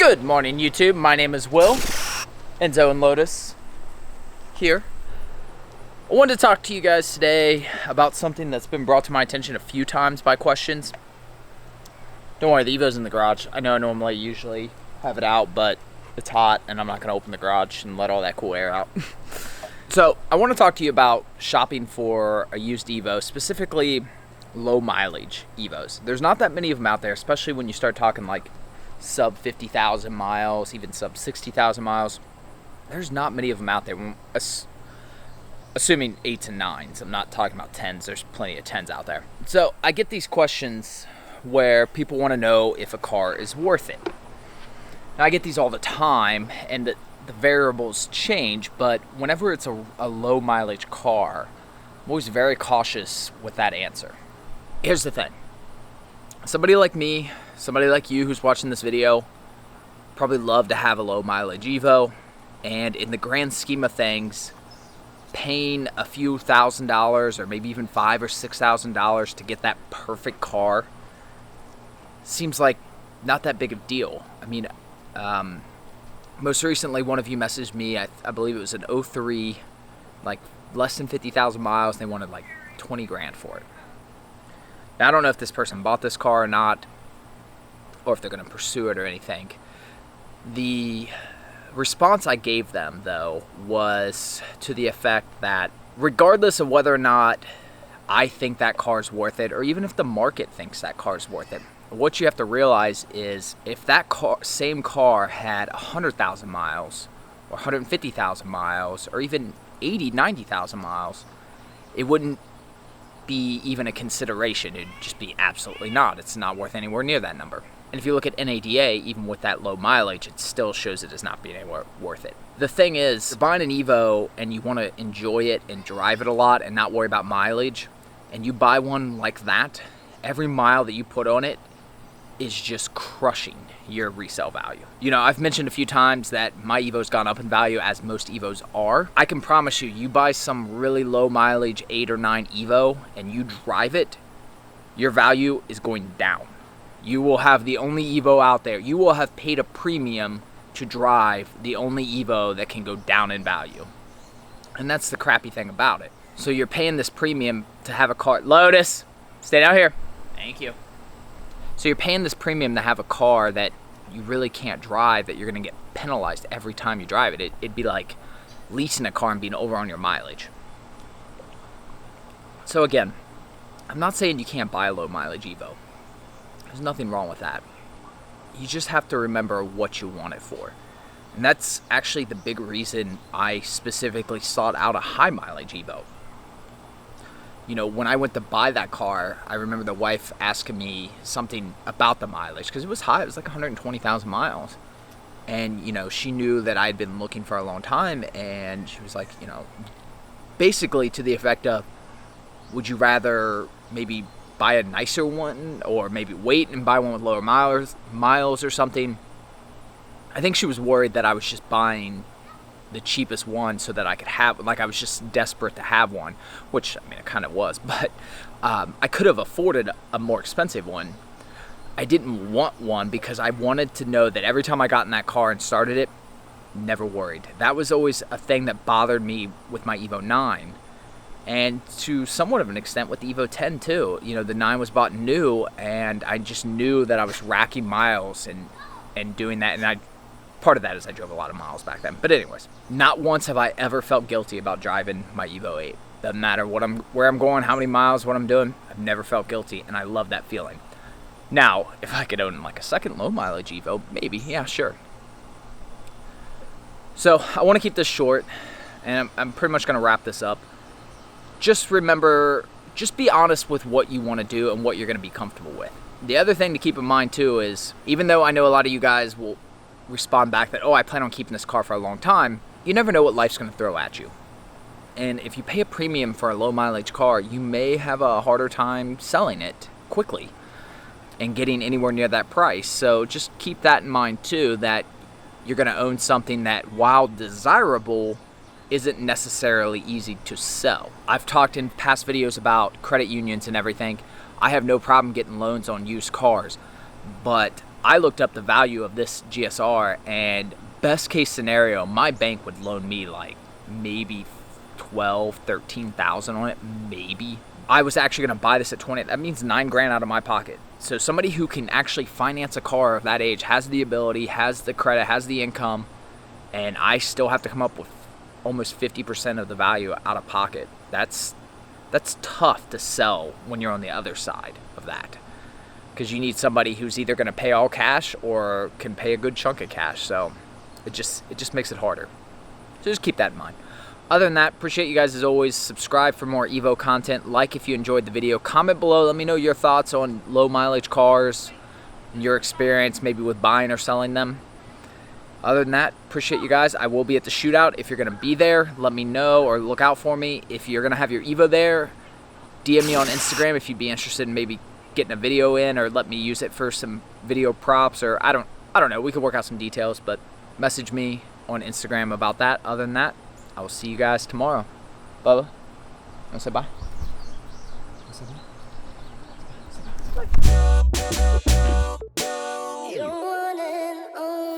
Good morning, YouTube. My name is Will, Enzo and Lotus here. I wanted to talk to you guys today about something that's been brought to my attention a few times by questions. Don't worry, the Evo's in the garage. I know I normally usually have it out, but it's hot and I'm not going to open the garage and let all that cool air out. So I want to talk to you about shopping for a used Evo, specifically low mileage Evos. There's not that many of them out there, especially when you start talking like sub 50,000 miles, even sub 60,000 miles. There's not many of them out there. Assuming 8s and 9s. I'm not talking about 10s. There's plenty of 10s out there. So I get these questions where people want to know if a car is worth it. Now I get these all the time, and the variables change, but whenever it's a low mileage car, I'm always very cautious with that answer. Here's the thing. Somebody like me, somebody like you who's watching this video, probably love to have a low mileage Evo, and in the grand scheme of things, paying a few $1,000s or maybe even $5,000 or $6,000 to get that perfect car seems like not that big of a deal. I mean, most recently one of you messaged me, I believe it was an 03, like less than 50,000 miles, and they wanted like 20 grand for it. Now I don't know if this person bought this car or not, or if they're going to pursue it or anything. The response I gave them, though, was to the effect that regardless of whether or not I think that car's worth it, or even if the market thinks that car's worth it, what you have to realize is if that same car had 100,000 miles, or 150,000 miles, or even 80, 90,000 miles, it wouldn't be even a consideration. It'd just be absolutely not. It's not worth anywhere near that number. And if you look at NADA, even with that low mileage, it still shows it as not being anywhere worth it. The thing is, you're buying an Evo and you want to enjoy it and drive it a lot and not worry about mileage, and you buy one like that, every mile that you put on it is just crushing your resale value. You know, I've mentioned a few times that my Evo's gone up in value, as most Evos are. I can promise you, you buy some really low mileage 8 or 9 Evo and you drive it, your value is going down. You will have the only Evo out there. You will have paid a premium to drive the only Evo that can go down in value. And that's the crappy thing about it. So you're paying this premium to have a car. Lotus, stay down here. Thank you. So you're paying this premium to have a car that you really can't drive, that you're going to get penalized every time you drive it. It'd be like leasing a car and being over on your mileage. So again, I'm not saying you can't buy a low mileage Evo. There's nothing wrong with that. You just have to remember what you want it for. And that's actually the big reason I specifically sought out a high mileage Evo. You know, when I went to buy that car, I remember the wife asking me something about the mileage, because it was high. It was like 120,000 miles. And, you know, she knew that I'd been looking for a long time, and she was like, you know, basically to the effect of, would you rather maybe buy a nicer one, or maybe wait and buy one with lower miles or something? I think she was worried that I was just buying the cheapest one so that I could have, like, I was just desperate to have one, which, I mean, it kind of was, but I could have afforded a more expensive one. I didn't want one because I wanted to know that every time I got in that car and started it, never worried. That was always a thing that bothered me with my Evo 9, and to somewhat of an extent with the Evo 10 too. You know, the 9 was bought new, and I just knew that I was racking miles and doing that, and part of that is I drove a lot of miles back then. But anyways, not once have I ever felt guilty about driving my Evo 8. Doesn't matter where I'm going, how many miles, what I'm doing, I've never felt guilty, and I love that feeling. Now, if I could own like a second low mileage Evo, maybe, yeah, sure. So I want to keep this short, and I'm pretty much going to wrap this up. Just remember, just be honest with what you want to do and what you're going to be comfortable with. The other thing to keep in mind too is, even though I know a lot of you guys will respond back that, oh, I plan on keeping this car for a long time, you never know what life's going to throw at you. And if you pay a premium for a low mileage car, you may have a harder time selling it quickly and getting anywhere near that price. So just keep that in mind too, that you're going to own something that, while desirable, isn't necessarily easy to sell. I've talked in past videos about credit unions and everything. I have no problem getting loans on used cars, but I looked up the value of this GSR, and best case scenario, my bank would loan me like maybe 12, 13,000 on it, maybe. I was actually gonna buy this at 20. That means $9,000 out of my pocket. So somebody who can actually finance a car of that age has the ability, has the credit, has the income, and I still have to come up with almost 50% of the value out of pocket. That's tough to sell when you're on the other side of that, because you need somebody who's either going to pay all cash or can pay a good chunk of cash. So it just makes it harder. So just keep that in mind. Other than that, appreciate you guys as always. Subscribe for more Evo content. Like if you enjoyed the video. Comment below. Let me know your thoughts on low mileage cars and your experience maybe with buying or selling them. Other than that, appreciate you guys. I will be at the shootout. If you're going to be there, let me know or look out for me. If you're going to have your Evo there, DM me on Instagram if you'd be interested in maybe getting a video in, or let me use it for some video props, or I don't know. We could work out some details, but message me on Instagram about that. Other than that, I will see you guys tomorrow. Bubba, you want to say bye? You're one and only.